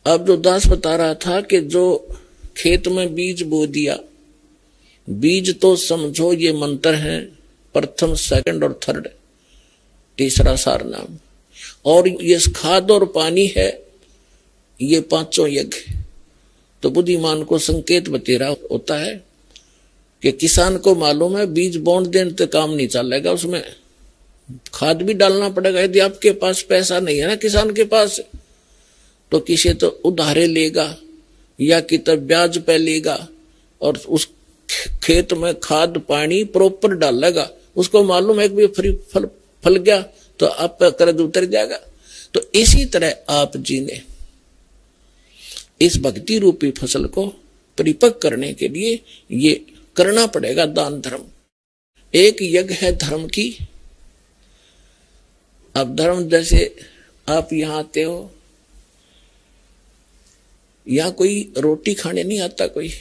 अब जो दास बता रहा था कि जो खेत में बीज बो दिया, बीज तो समझो ये मंत्र है, प्रथम सेकंड और थर्ड, तीसरा सार नाम, और ये खाद और पानी है, ये पांचों यज्ञ। तो बुद्धिमान को संकेत बतेरा होता है कि किसान को मालूम है बीज बोंड देने तो काम नहीं चलेगा, उसमें खाद भी डालना पड़ेगा। यदि आपके पास पैसा नहीं है ना किसान के पास, तो किसी तो उधारे लेगा या कितना ब्याज पे लेगा और उस खेत में खाद पानी प्रॉपर डालेगा। उसको मालूम है कि फ्री फल गया तो आप पर कर्ज उतर जाएगा। तो इसी तरह आप जी ने इस भक्ति रूपी फसल को परिपक्व करने के लिए ये करना पड़ेगा दान धर्म। एक यज्ञ है धर्म की। अब धर्म जैसे आप यहां आते हो, यहां कोई रोटी खाने नहीं आता, कोई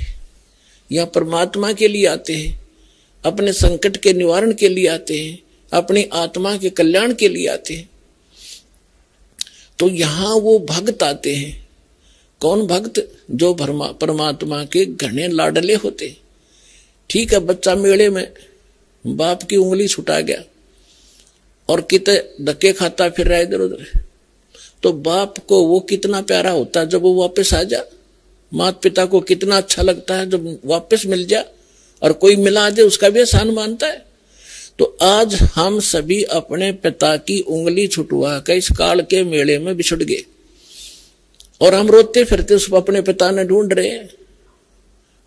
यहां परमात्मा के लिए आते हैं, अपने संकट के निवारण के लिए आते हैं, अपनी आत्मा के कल्याण के लिए आते हैं। तो यहां वो भक्त आते हैं। कौन भक्त? जो परमात्मा के घने लाडले होते। ठीक है, बच्चा मेले में बाप की उंगली छुटा गया और कितने धक्के खाता फिर रहा इधर उधर, तो बाप को वो कितना प्यारा होता है जब वो वापस आ जा। माता पिता को कितना अच्छा लगता है जब वापस मिल जा, और कोई मिला दे उसका भी एहसान मानता है। तो आज हम सभी अपने पिता की उंगली छुटवा कर इस काल के मेले में बिछड़ गए और हम रोते फिरते उस अपने पिता ने ढूंढ रहे हैं।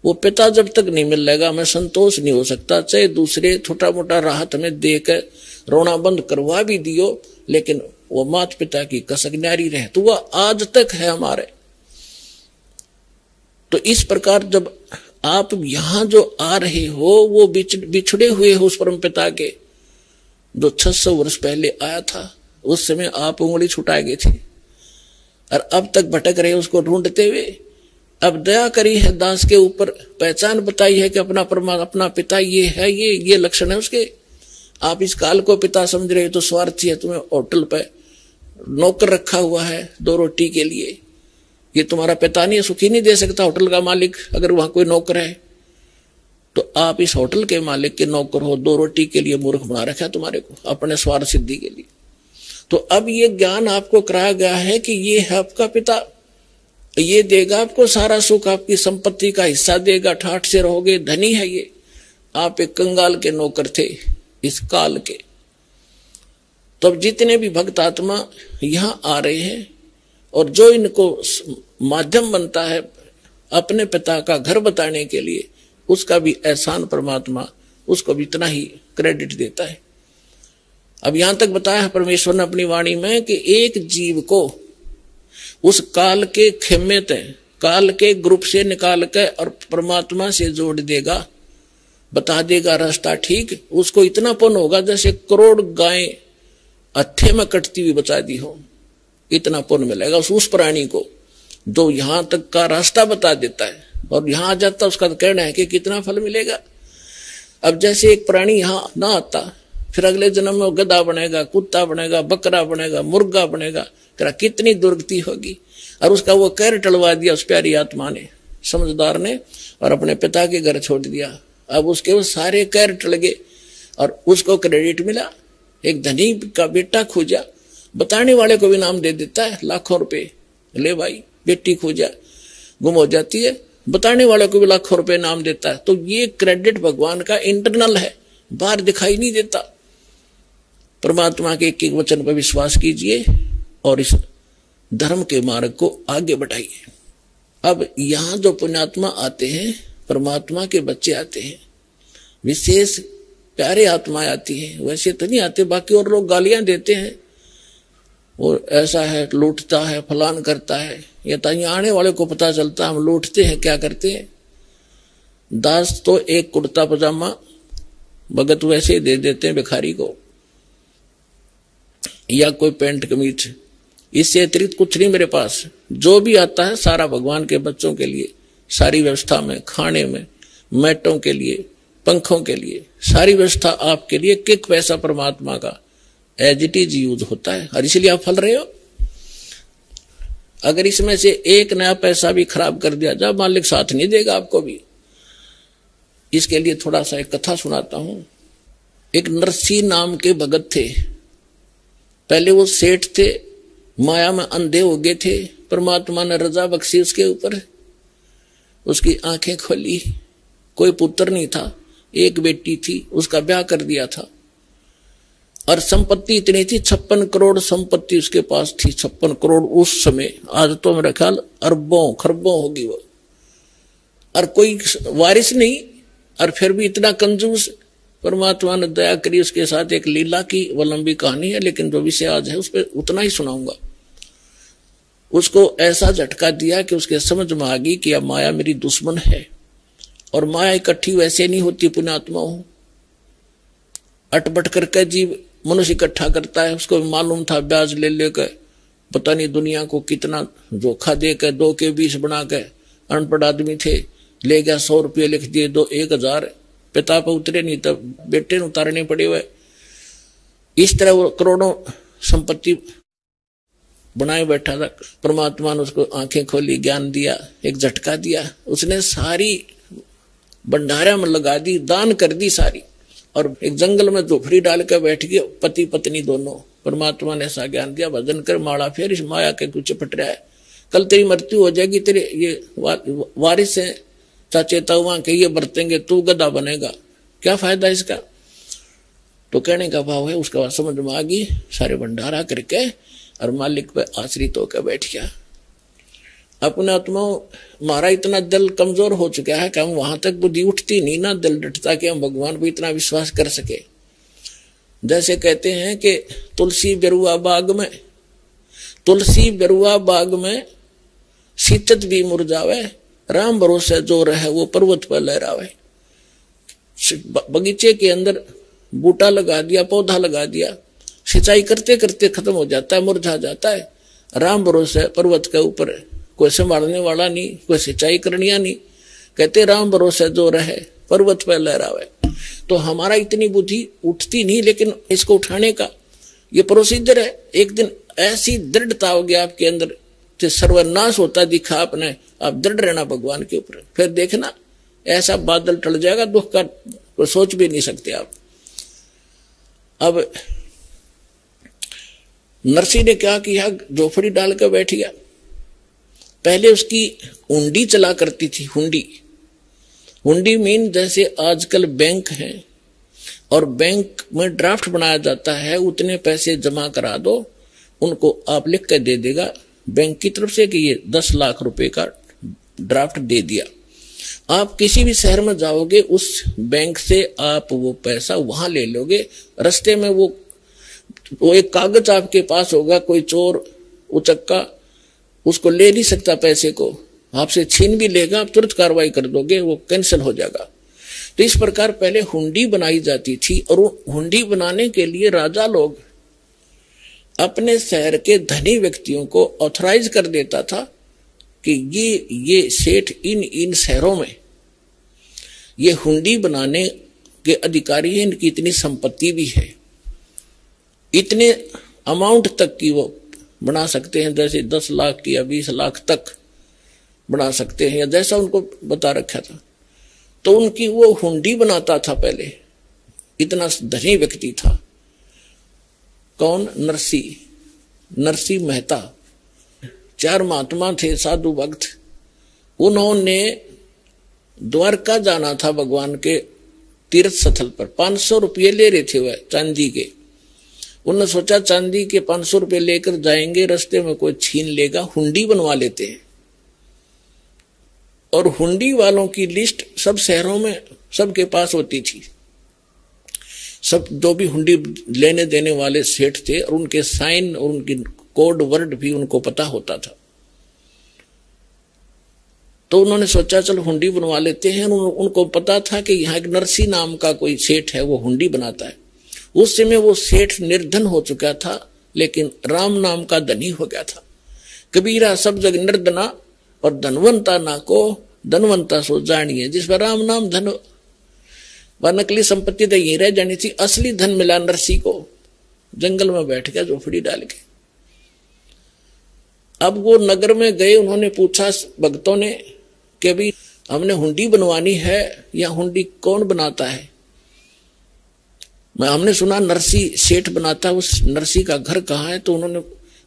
वो पिता जब तक नहीं मिलेगा हमें संतोष नहीं हो सकता। चाहे दूसरे छोटा मोटा राहत हमें देकर रोना बंद करवा भी दियो, लेकिन वो माता पिता की कसक न्यारी रहे तो वह आज तक है हमारे। तो इस प्रकार जब आप यहां जो आ रहे हो वो बिछड़े हुए हो उस परम पिता के, जो 600 वर्ष पहले आया था। उस समय आप उंगली छुटा गए थे और अब तक भटक रहे उसको ढूंढते हुए। अब दया करी है दास के ऊपर, पहचान बताई है कि अपना पिता ये है, ये लक्षण है उसके। आप इस काल को पिता समझ रहे हो तो स्वार्थी है। तुम्हें होटल पे नौकर रखा हुआ है 2 रोटी के लिए, ये तुम्हारा पिता नहीं है, सुखी नहीं दे सकता होटल का मालिक। अगर वहां कोई नौकर है तो आप इस होटल के मालिक के नौकर हो, 2 रोटी के लिए मूर्ख बना रखा है तुम्हारे को, अपने स्वार्थ सिद्धि के लिए। तो अब ये ज्ञान आपको कराया गया है कि ये है आपका पिता, ये देगा आपको सारा सुख, आपकी संपत्ति का हिस्सा देगा, ठाठ से रहोगे, धनी है ये। आप एक कंगाल के नौकर थे इस काल के। तो अब जितने भी भक्त आत्मा यहां आ रहे हैं और जो इनको माध्यम बनता है अपने पिता का घर बताने के लिए, उसका भी एहसान परमात्मा उसको भी इतना ही क्रेडिट देता है। अब यहां तक बताया है परमेश्वर ने अपनी वाणी में कि एक जीव को उस काल के खेमे तय, काल के ग्रुप से निकाल कर और परमात्मा से जोड़ देगा, बता देगा रास्ता ठीक। उसको इतना पुण्य होगा जैसे करोड़ गायें हत्थे में कटती हुई बचा दी हो, इतना पुण्य मिलेगा उस प्राणी को जो यहां तक का रास्ता बता देता है। और यहां आ जाता उसका तो कहना है कि कितना फल मिलेगा। अब जैसे एक प्राणी यहां ना आता, फिर अगले जन्म में गधा बनेगा, कुत्ता बनेगा, बकरा बनेगा, मुर्गा बनेगा, तेरा कितनी दुर्गति होगी। और उसका वो कहर टलवा दिया उस प्यारी आत्मा ने, समझदार ने, और अपने पिता के घर छोड़ दिया। अब उसके वो सारे कहर टल गए और उसको क्रेडिट मिला। एक धनी का बेटा खोजा, बताने वाले को भी नाम दे देता है लाखों रुपए, ले भाई बेटी खोजा, गुम हो जाती है, बताने वाले को भी लाखों रुपए नाम देता है। तो ये क्रेडिट भगवान का इंटरनल है, बाहर दिखाई नहीं देता। परमात्मा के एक एक वचन पर विश्वास कीजिए और इस धर्म के मार्ग को आगे बढ़ाइए। अब यहां जो पुण्यात्मा आते हैं, परमात्मा के बच्चे आते हैं, विशेष प्यारे आत्माएं आती हैं, वैसे तो नहीं आते। बाकी और लोग गालियां देते हैं, वो ऐसा है, लूटता है, फलान करता है। या तो यहाँ आने वाले को पता चलता हम लूटते हैं, क्या करते हैं। दास तो एक कुर्ता पजामा भगत वैसे ही दे देते हैं भिखारी को, या कोई पैंट कमीज, इससे अतिरिक्त कुछ नहीं मेरे पास। जो भी आता है सारा भगवान के बच्चों के लिए, सारी व्यवस्था में, खाने में, मैटों के लिए, पंखों के लिए, सारी व्यवस्था आपके लिए। किक पैसा परमात्मा का एज इट इज यूज होता है और इसलिए आप फल रहे हो। अगर इसमें से एक नया पैसा भी खराब कर दिया जाए मालिक साथ नहीं देगा आपको भी। इसके लिए थोड़ा सा एक कथा सुनाता हूं। एक नरसी नाम के भगत थे। पहले वो सेठ थे, माया में अंधे हो गए थे। परमात्मा ने रजा बख्शी उसके ऊपर, उसकी आंखें खोली। कोई पुत्र नहीं था, एक बेटी थी, उसका ब्याह कर दिया था। और संपत्ति इतनी थी, 56 करोड़ संपत्ति उसके पास थी। 56 करोड़ उस समय, आज तो मेरा ख्याल अरबों खरबों होगी वो। और कोई वारिस नहीं, और फिर भी इतना कंजूस। परमात्मा ने दया करी, उसके साथ एक लीला की, वो लंबी कहानी है, लेकिन जो विषय आज है उस पर उतना ही सुनाऊंगा। उसको ऐसा झटका दिया कि उसके समझ में आ गई कि अब माया मेरी दुश्मन है। और माया इकट्ठी वैसे नहीं होती पुण्यात्मा हो, अटपट करके जीव मनुष्य इकट्ठा करता है। उसको मालूम था ब्याज ले लेकर पता नहीं दुनिया को कितना धोखा देकर 2 के 20 बना के, अनपढ़ आदमी थे, ले गया 100 रुपये लिख दिए, 1000 पिता पर उतरे नहीं, तब बेटे ने उतारने पड़े हुए। इस तरह वो करोड़ों संपत्ति बनाए बैठा था। परमात्मा ने उसको आंखें खोली, ज्ञान दिया, एक झटका दिया। उसने सारी भंडारा में लगा दी, दान कर दी सारी, और एक जंगल में झोपड़ी डाल कर बैठ गए, पति पत्नी दोनों। परमात्मा ने ऐसा ज्ञान दिया, भजन कर माड़ा फेर, इस माया के कुछ पट रहा है, कल तेरी मृत्यु हो जाएगी, तेरे ये वारिस है चाचे ताऊआ के, ये बरतेंगे, तू गधा बनेगा, क्या फायदा इसका। तो कहने का भाव है, उसका बात समझ में आ गई, सारे भंडारा करके और मालिक पे आश्रित होकर बैठ गया। अपने आत्माओं हमारा इतना दिल कमजोर हो चुका है कि हम वहां तक बुद्धि उठती नहीं ना, दिल डटता कि हम भगवान पर इतना विश्वास कर सके। जैसे कहते हैं कि तुलसी बेरुआ बाग में, तुलसी बेरुआ बाग में शीतत भी मुरझावे, राम भरोसे जो रहे वो पर्वत पर लहरावे। बगीचे के अंदर बूटा लगा दिया, पौधा लगा दिया, सिंचाई करते करते खत्म हो जाता है, मुरझा जाता है। राम भरोसे पर्वत के ऊपर कोई संभालने वाला नहीं, कोई सिंचाई करनिया नहीं। कहते राम भरोसे जो रहे पर्वत पर लहरावे। तो हमारा इतनी बुद्धि उठती नहीं, लेकिन इसको उठाने का ये प्रोसीजर है। एक दिन ऐसी दृढ़ता होगी आपके अंदर, सर्वनाश होता दिखा आपने, आप दृढ़ रहना भगवान के ऊपर, फिर देखना ऐसा बादल टल जाएगा, दुख का कोई सोच भी नहीं सकते आप। अब नरसी ने क्या किया, झोपड़ी डालकर बैठ गया। पहले उसकी हुंडी चला करती थी। हुंडी, हुंडी मीन जैसे आजकल बैंक है और बैंक में ड्राफ्ट बनाया जाता है, उतने पैसे जमा करा दो, उनको आप लिख कर दे देगा बैंक की तरफ से कि ये 10 लाख रुपए का ड्राफ्ट दे दिया। आप किसी भी शहर में जाओगे, उस बैंक से आप वो पैसा वहां ले लोगे। रास्ते में वो एक कागज आपके पास होगा, कोई चोर उचक्का उसको ले नहीं सकता, पैसे को आपसे छीन भी लेगा, आप तुरंत कार्रवाई कर दोगे, वो कैंसिल हो जाएगा। तो इस प्रकार पहले हुंडी बनाई जाती थी, और हुंडी बनाने के लिए राजा लोग अपने शहर के धनी व्यक्तियों को ऑथराइज कर देता था कि ये सेठ इन शहरों में ये हुंडी बनाने के अधिकारी हैं, इनकी इतनी संपत्ति भी है, इतने अमाउंट तक की वो बना सकते हैं, जैसे 10 लाख की या 20 लाख तक बना सकते हैं, या जैसा उनको बता रखा था। तो उनकी वो हुंडी बनाता था पहले, इतना धनी व्यक्ति था। कौन? नरसी मेहता। 4 महात्मा थे, साधु भक्त। उन्होंने द्वारका जाना था भगवान के तीर्थ स्थल पर। 500 रुपये ले रहे थे वह चांदी के। उन्होंने सोचा चांदी के 500 रुपये लेकर जाएंगे, रास्ते में कोई छीन लेगा, हुंडी बनवा लेते हैं। और हुंडी वालों की लिस्ट सब शहरों में सबके पास होती थी। सब जो भी हुंडी लेने देने वाले सेठ थे, और उनके साइन और उनकी कोड वर्ड भी उनको पता होता था। तो उन्होंने सोचा चल हुंडी बनवा लेते हैं। उनको पता था कि यहाँ एक नरसी नाम का कोई सेठ है, वो हुंडी बनाता है। उस समय वो सेठ निर्धन हो चुका था, लेकिन राम नाम का धनी हो गया था। कबीरा सब जग निर्धना और धनवंता ना को धनवंता सो जानिए। जिस पर राम नाम धन व नकली संपत्ति तो यही रह जानी थी, असली धन मिला नरसी को। जंगल में बैठ गया झोपड़ी डाल के। अब वो नगर में गए, उन्होंने पूछा भक्तों ने कि भाई हमने हुंडी बनवानी है, या हुंडी कौन बनाता है? हमने सुना नरसी सेठ बनाता, उस नरसी का घर कहाँ है? तो उन्होंने,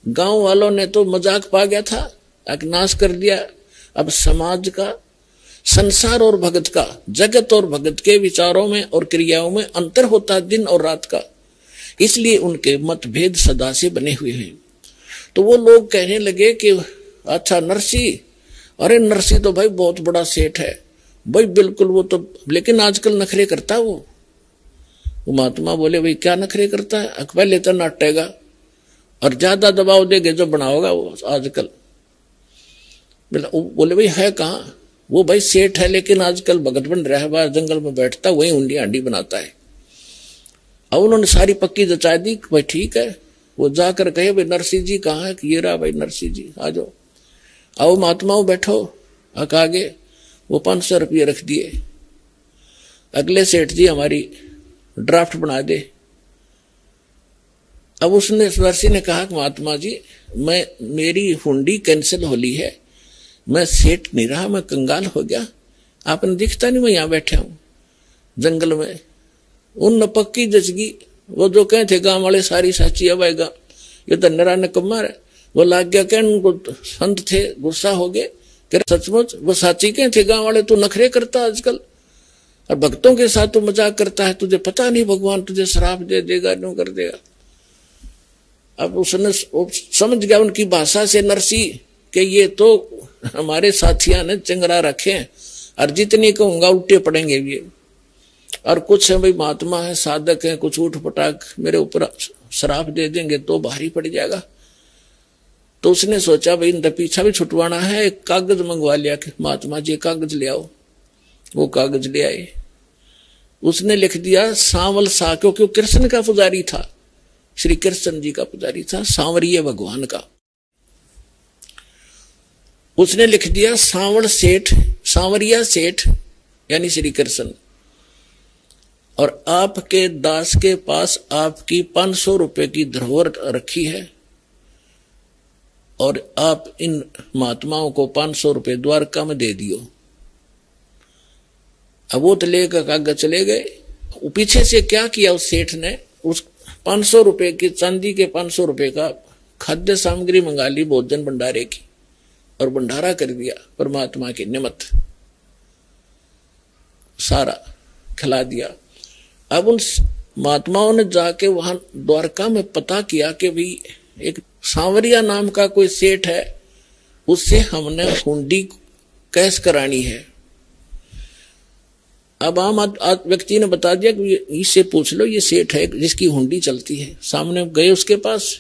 गांव वालों ने तो मजाक पा गया था, नाश कर दिया। अब समाज का, संसार और भगत का, जगत और भगत के विचारों में और क्रियाओं में अंतर होता है दिन और रात का, इसलिए उनके मतभेद सदा से बने हुए हैं। तो वो लोग कहने लगे कि अच्छा नरसी, अरे नरसी तो भाई बहुत बड़ा सेठ है भाई, बिल्कुल वो तो, लेकिन आजकल नखरे करता है वो। महात्मा बोले भाई क्या नखरे करता है? पहले तो नाटेगा और ज्यादा दबाव देगे जो बनाओगा वो आजकल। बोले भाई है कहाँ? वो भाई सेठ है, लेकिन आजकल भगत बन रहा है, बाहर जंगल में बैठता, वही हुंडी हांडी बनाता है। अब उन्होंने सारी पक्की जचा दी, भाई ठीक है। वो जाकर कहे भाई नरसी जी कहाँ है? ये रहा भाई नरसी जी, आ जाओ। आओ महात्माओं बैठो। आगे वो 500 रुपये रख दिए। अगले सेठ जी हमारी ड्राफ्ट बना दे। अब उसने नरसी ने कहा महात्मा जी मेरी हुंडी कैंसिल होली है, मैं सेठ नहीं रहा, मैं कंगाल हो गया, आपने दिखता नहीं, मैं यहां बैठा हूं जंगल में। उन पक्की जचगी, वो जो कहे थे गांव वाले सारी साची अब आएगा, ये तो नरा ने कमार है। वो लाग गया कहने, उनको संत थे, गुस्सा हो गए, सचमुच वो साची कहे थे गांव वाले, तू नखरे करता आजकल और भक्तों के साथ तू मजाक करता है, तुझे पता नहीं भगवान तुझे श्राप दे देगा, न्यू कर देगा। अब उसने समझ गया उनकी भाषा से नरसी कि ये तो हमारे साथियां ने चंगरा रखे हैं, और जितनी कहूंगा उल्टे पड़ेंगे ये, और कुछ है भाई महात्मा है, साधक है, कुछ उठ पटाक मेरे ऊपर श्राप दे देंगे तो भारी पड़ जाएगा। तो उसने सोचा भाई इनका पीछा भी छुटवाना है, एक कागज मंगवा लिया कि महात्मा जी कागज ले आओ। वो कागज ले आए, उसने लिख दिया सांवल सा, क्योंकि कृष्ण का पुजारी था, श्री कृष्ण जी का पुजारी था, सांवरिय भगवान का। उसने लिख दिया सांवल सेठ, सांवरिया सेठ यानी श्री कृष्ण, और आपके दास के पास आपकी 500 रुपए की धरोहर रखी है, और आप इन महात्माओं को 500 रुपए द्वारका में दे दियो। अब वो तो लेकर कागज चले गए। पीछे से क्या किया उस सेठ ने, उस 500 रुपए की, चांदी के 500 रुपए का खाद्य सामग्री मंगा ली भोजन भंडारे की, और भंडारा कर दिया परमात्मा के निमित्त, सारा खिला दिया। अब उन महात्माओं ने जाके वहां द्वारका में पता किया कि भाई एक सांवरिया नाम का कोई सेठ है, उससे हमने हुंडी कैश करानी है। अब आम व्यक्ति ने बता दिया कि इससे पूछ लो, ये सेठ है जिसकी हुंडी चलती है। सामने गए उसके पास,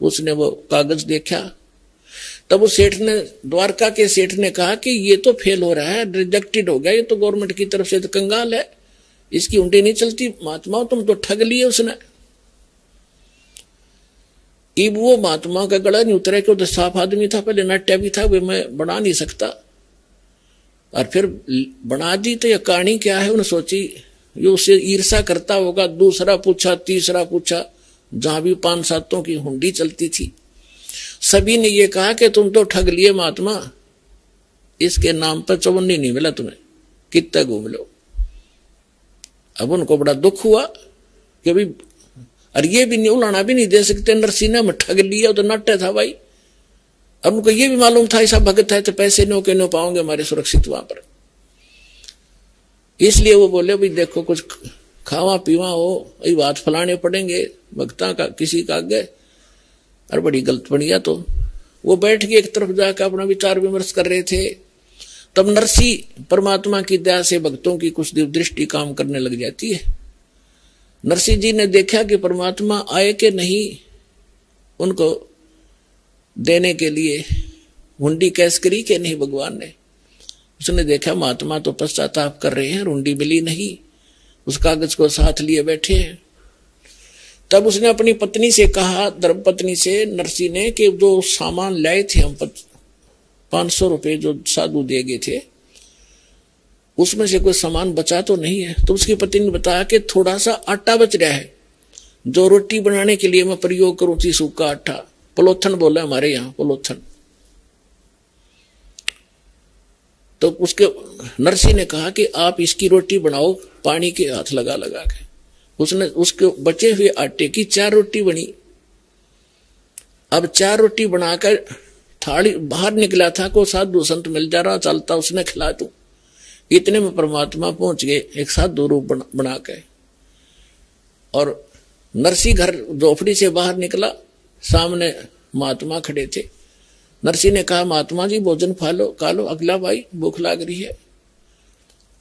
उसने वो कागज देखा, तब उस सेठ ने, द्वारका के सेठ ने कहा कि ये तो फेल हो रहा है, रिजेक्टेड हो गया, ये तो गवर्नमेंट की तरफ से तो कंगाल है, इसकी हुंडी नहीं चलती। महात्माओं तुम तो ठग लिए उसने। इब वो महात्मा का गला नहीं उतरा, क्यों तो साफ आदमी था, पहले नाट्य भी था, वे मैं बना नहीं सकता, और फिर बना दी। तो ये कहानी क्या है उन्हें सोची, ये उससे ईर्षा करता होगा। दूसरा पूछा, तीसरा पूछा, जहां भी 5-7 की हुंडी चलती थी, सभी ने ये कहा कि तुम तो ठग लिए महात्मा, इसके नाम पर चवन्नी नहीं मिला तुम्हें, कितना घूम लो। अब उनको बड़ा दुख हुआ कि भाई, और ये भी नहीं, उलाना भी नहीं दे सकते, नरसिंह में ठग लिया तो नाट्य था भाई। अब उनको ये भी मालूम था ऐसा भगत है तो पैसे नो के नो पाओगे हमारे सुरक्षित वहां पर। इसलिए वो बोले भाई देखो कुछ खावा पीवा हो, ये बात फलाने पड़ेंगे भक्ता का किसी का आगे, और बड़ी गलत बढ़िया। तो वो बैठ के एक तरफ जाकर अपना विचार विमर्श कर रहे थे। तब नरसी परमात्मा की दया से भक्तों की कुछ दृष्टि काम करने लग जाती है। नरसिंह जी ने देखा कि परमात्मा आए कि नहीं उनको देने के लिए, हुंडी कैश करी कि नहीं भगवान ने। उसने देखा महात्मा तो पश्चाताप कर रहे हैं, हुंडी मिली नहीं, उस कागज को साथ लिए बैठे हैं। तब उसने अपनी पत्नी से कहा, धर्मपत्नी से नरसिंह ने, कि जो सामान लाए थे हम 500 रुपए जो साधु दे गए थे, उसमें से कोई सामान बचा तो नहीं है। तो उसकी पत्नी ने बताया कि थोड़ा सा आटा बच रहा है, जो रोटी बनाने के लिए मैं प्रयोग करूं थी, सूखा आटा, पलोथन बोला हमारे यहाँ, पलोथन तो उसके नरसी ने कहा कि आप इसकी रोटी बनाओ पानी के हाथ लगा लगा के। उसने उसके बचे हुए आटे की 4 रोटी बनी। अब 4 रोटी बनाकर थाली बाहर निकला था, को साधु संत मिल जा रहा चलता, उसने खिला दूं। इतने में परमात्मा पहुंच गए एक साधु रूप बना के। और नरसी घर झोपड़ी से बाहर निकला, सामने महात्मा खड़े थे। नरसी ने कहा, महात्मा जी भोजन खा लो, अगला भाई भूख लाग रही है।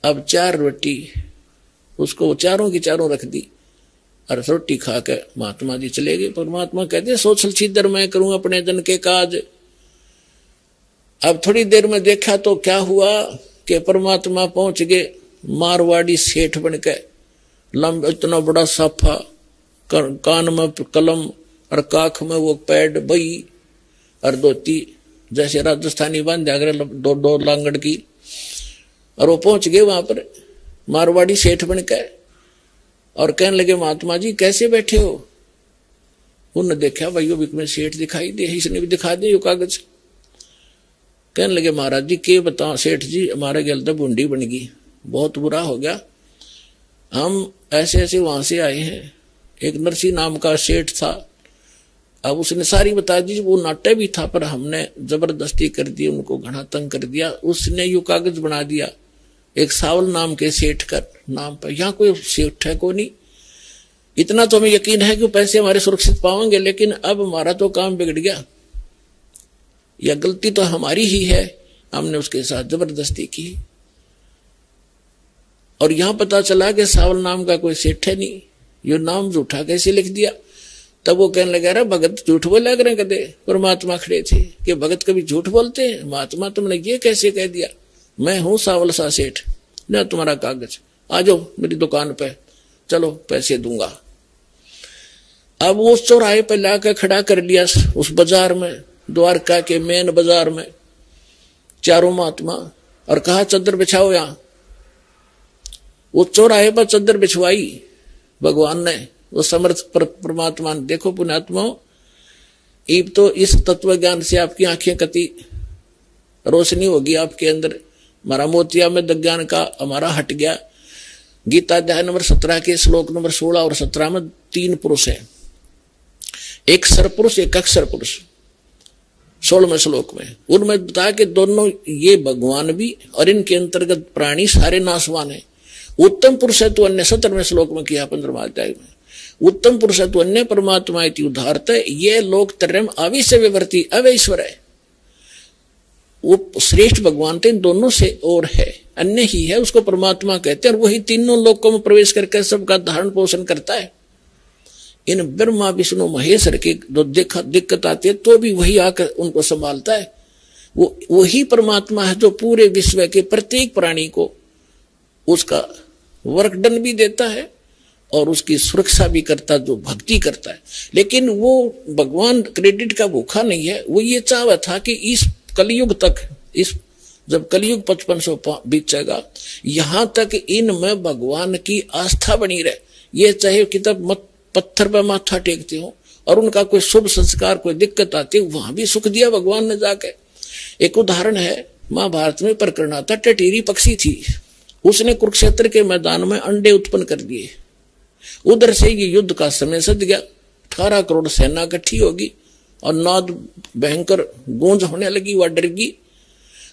अब 4 रोटी उसको चारों की चारों रख दी और रोटी खा के महात्मा जी चले गए। परमात्मा कहते सोचल छिदर मैं करूं अपने जन के काज। अब थोड़ी देर में देखा तो क्या हुआ कि परमात्मा पहुंच गए मारवाड़ी सेठ बनके, लंब इतना बड़ा साफा, कान में कलम और काख में वो पैड बई और धोती जैसे राजस्थानी बांध दो लांगड़ की। और वो पहुंच गए वहां पर मारवाड़ी सेठ बनके और कहने लगे, महात्मा जी कैसे बैठे हो? उन्होंने देखा भाई में सेठ दिखाई दे, इसने भी दिखा दे कागज। कहने लगे, महाराज जी के बताओ सेठ जी, हमारे गल तो बूंदी बन गई, बहुत बुरा हो गया। हम ऐसे ऐसे वहां से आए हैं। एक नरसी नाम का सेठ था। अब उसने सारी बता दी। वो नाट्य भी था पर हमने जबरदस्ती कर दी, उनको घना तंग कर दिया। उसने यू कागज बना दिया एक सावल नाम के सेठ का नाम पर। यहाँ कोई सेठ है को नहीं। इतना तो हमें यकीन है कि पैसे हमारे सुरक्षित पाएंगे, लेकिन अब हमारा तो काम बिगड़ गया। यह गलती तो हमारी ही है, हमने उसके साथ जबरदस्ती की। और यहां पता चला कि सावल नाम का कोई सेठ है नहीं, ये नाम झूठा कैसे लिख दिया। तब वो कहने लगा, अरे भगत झूठ बोल लग रहे कदे। परमात्मा खड़े थे कि भगत कभी झूठ बोलते हैं? महात्मा तुमने ये कैसे कह दिया? मैं हूं सावल सा सेठ, ना तुम्हारा कागज, आ जाओ मेरी दुकान पे, चलो पैसे दूंगा। अब वो चौराहे पे लाकर खड़ा कर लिया उस बाजार में, द्वारका के मेन बाजार में, चारों महात्मा, और कहा चद्दर बिछाओ यहां। वो चौराहे पर चद्दर बिछवाई भगवान ने, वो समर्थ परमात्मा ने। देखो पुण्यात्माओं, इब तो इस तत्व ज्ञान से आपकी आंखें कति रोशनी होगी आपके अंदर। हमारा मोतिया में ज्ञान का हमारा हट गया। गीता अध्याय नंबर 17 के श्लोक नंबर 16 और 17 में 3 पुरुष है, एक सरपुरुष एक अक्षर पुरुष। 16वें श्लोक में उनमें बताया कि दोनों ये भगवान भी और इनके अंतर्गत प्राणी सारे नाशवान है। उत्तम पुरुष है तो अन्य 17वें श्लोक में किया 15वां अध्याय में। उत्तम पुरुष है तो अन्य परमात्मा उदारत है, ये लोक तरम आविश्य विवर्ती अवैश्वर है। वो श्रेष्ठ भगवान तो इन दोनों से और है, अन्य ही है, उसको परमात्मा कहते हैं। और वही तीनों लोकों में प्रवेश करके सबका धारण पोषण करता है। इन ब्रह्मा विष्णु महेश्वर की जो दिक्कत आती है तो भी वही आकर उनको संभालता है। वो वही परमात्मा है जो पूरे विश्व के प्रत्येक प्राणी को उसका वर्कडन भी देता है और उसकी सुरक्षा भी करता, जो भक्ति करता है। लेकिन वो भगवान क्रेडिट का भूखा नहीं है। वो ये चाहता था कि इस कलयुग तक, इस जब कलयुग 5500 बीतेगा, यहां तक इनमें भगवान की आस्था बनी रहे। ये चाहे किताब पत्थर पर माथा टेकते हो और उनका कोई शुभ संस्कार कोई दिक्कत आती है, वहां भी सुख दिया भगवान ने जाके। एक उदाहरण है, महाभारत में प्रकरण आता, टटीरी पक्षी थी, उसने कुरुक्षेत्र के मैदान में अंडे उत्पन्न कर दिए। उधर से ये युद्ध का समय सद गया, 18 करोड़ सेना इकट्ठी होगी और नाद भयंकर गूंज होने लगी, वह डर गई।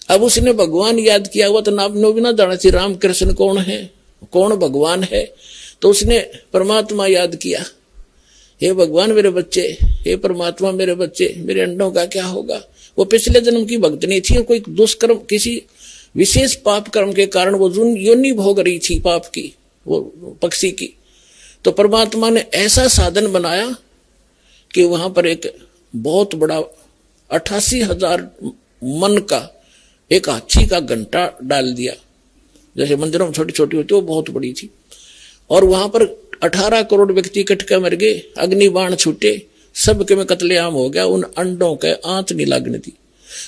अब उसने भगवान याद किया हुआ तो नाम नो भी ना जाना थी राम कृष्ण कौन है, कौन भगवान है। तो उसने परमात्मा याद किया, हे भगवान मेरे बच्चे, हे परमात्मा मेरे बच्चे, मेरे अंडों का क्या होगा। वो पिछले जन्म की भक्तनी थी और कोई दुष्कर्म किसी विशेष पाप कर्म के कारण वो योनि भोग रही थी पाप की, वो पक्षी की। तो परमात्मा ने ऐसा साधन बनाया कि वहां पर एक बहुत बड़ा 88,000 मन का एक हाथी का घंटा डाल दिया। जैसे मंदिरों में छोटी छोटी होती, वो बहुत बड़ी थी। और वहां पर 18 करोड़ व्यक्ति इकट्ठ के मर गए, अग्नि बाण छूटे, सबके में कत्लेआम हो गया। उन अंडों के आंच नहीं लगने दी।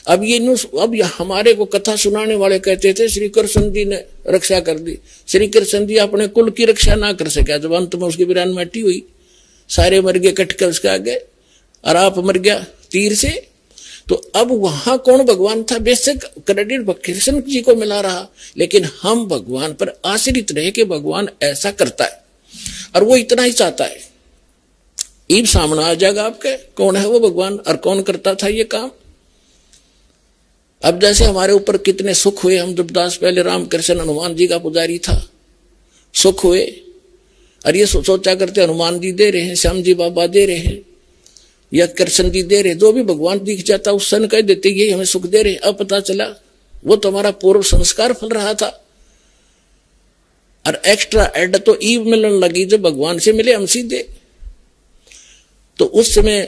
अब ये हमारे को कथा सुनाने वाले कहते थे श्री कृष्ण जी ने रक्षा कर दी। श्री कृष्ण जी अपने कुल की रक्षा ना कर सका, जब अंत में उसकी वीरान माटी हुई, सारे मर गए कट कर उसके आगे, और आप मर गया तीर से। तो अब वहां कौन भगवान था? बेशक क्रेडिट कृष्ण जी को मिला रहा, लेकिन हम भगवान पर आश्रित रहे कि भगवान ऐसा करता है और वो इतना ही चाहता है। ईब सामने आ जाएगा आपके कौन है वो भगवान और कौन करता था ये काम। अब जैसे हमारे ऊपर कितने सुख हुए, हम दुर्दास पहले रामकृष्ण हनुमान जी का पुजारी था, सुख हुए और ये सोचा करते हनुमान जी दे रहे हैं, श्याम जी बाबा दे रहे हैं या कृष्ण जी दे रहे, जो भी भगवान दिख जाता उस सन कह देते ये हमें सुख दे रहे। अब पता चला वो तो हमारा पूर्व संस्कार फल रहा था और एक्स्ट्रा एड तो ईव मिलने लगी जब भगवान से मिले हम सीधे। तो उस समय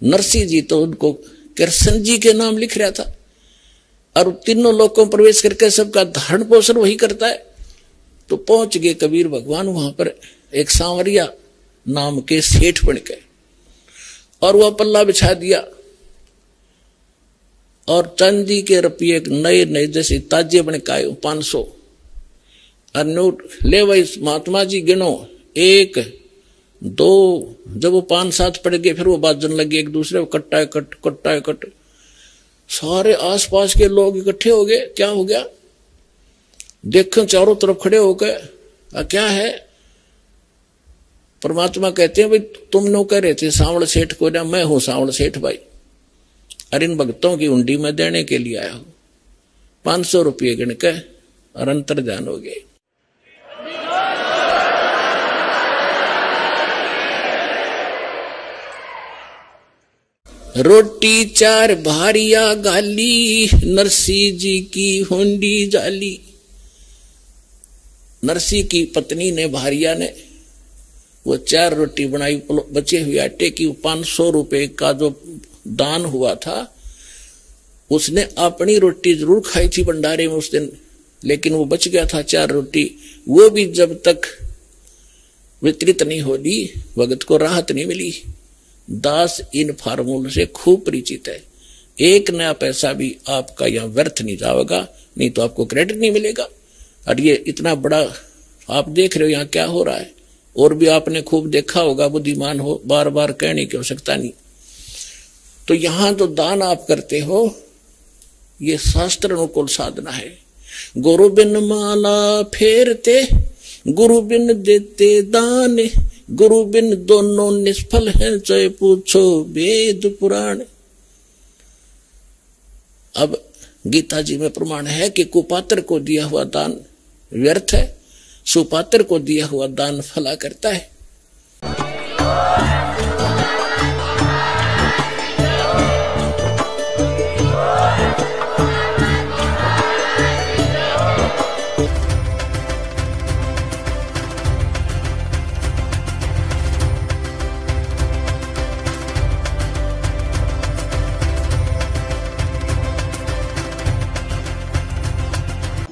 नरसिंह जी तो उनको कृष्ण जी के नाम लिख रहा था और तीनों लोगों में प्रवेश करके सबका धारण पोषण वही करता है। तो पहुंच गए कबीर भगवान वहां पर एक सांवरिया नाम के सेठ बन के, और वह पल्ला बिछा दिया और चांदी के रुपये नए नए जैसे ताजे बने का 500 और नोट ले भाई महात्मा जी गिनो 1 2, जब वो 5-7 पड़ गए फिर वो बाजन लगे एक दूसरे को कट्टा कट। सारे आसपास के लोग इकट्ठे हो गए, क्या हो गया देखो चारों तरफ खड़े हो गए, क्या है? परमात्मा कहते हैं भाई तुम नो कह रहे थे सांवल सेठ को, ना मैं हूं सांवल सेठ भाई, और इन भक्तों की हुंडी में देने के लिए आया हूं। 500 रुपये गिन के और अंतर्ध्यान हो गए। रोटी 4 भारिया गाली, नरसिंह जी की हुंडी जाली। नरसिंह की पत्नी ने भारिया ने वो 4 रोटी बनाई बचे हुए आटे की। 500 रुपए का जो दान हुआ था उसने अपनी रोटी जरूर खाई थी भंडारे में उस दिन, लेकिन वो बच गया था 4 रोटी। वो भी जब तक वितरित नहीं होली भगत को राहत नहीं मिली। दास इन फार्मूले से खूब परिचित है। 1 नया पैसा भी आपका यहां व्यर्थ नहीं जाएगा, नहीं तो आपको क्रेडिट नहीं मिलेगा। और ये इतना बड़ा आप देख रहे हो यहाँ क्या हो रहा है, और भी आपने खूब देखा होगा, बुद्धिमान हो, बार बार कहने की आवश्यकता नहीं। तो यहां जो दान आप करते हो ये शास्त्र अनुकूल साधना है। गुरु बिन माला फेरते, गुरु बिन देते दान, गुरु बिन दोनों निष्फल हैं, चाहे पूछो वेद पुराण। अब गीता जी में प्रमाण है कि कुपात्र को दिया हुआ दान व्यर्थ है, सुपात्र को दिया हुआ दान फला करता है।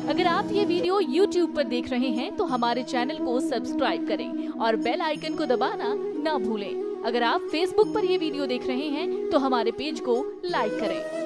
अगर आप ये वीडियो YouTube पर देख रहे हैं तो हमारे चैनल को सब्सक्राइब करें और बेल आइकन को दबाना ना भूलें। अगर आप Facebook पर ये वीडियो देख रहे हैं तो हमारे पेज को लाइक करें।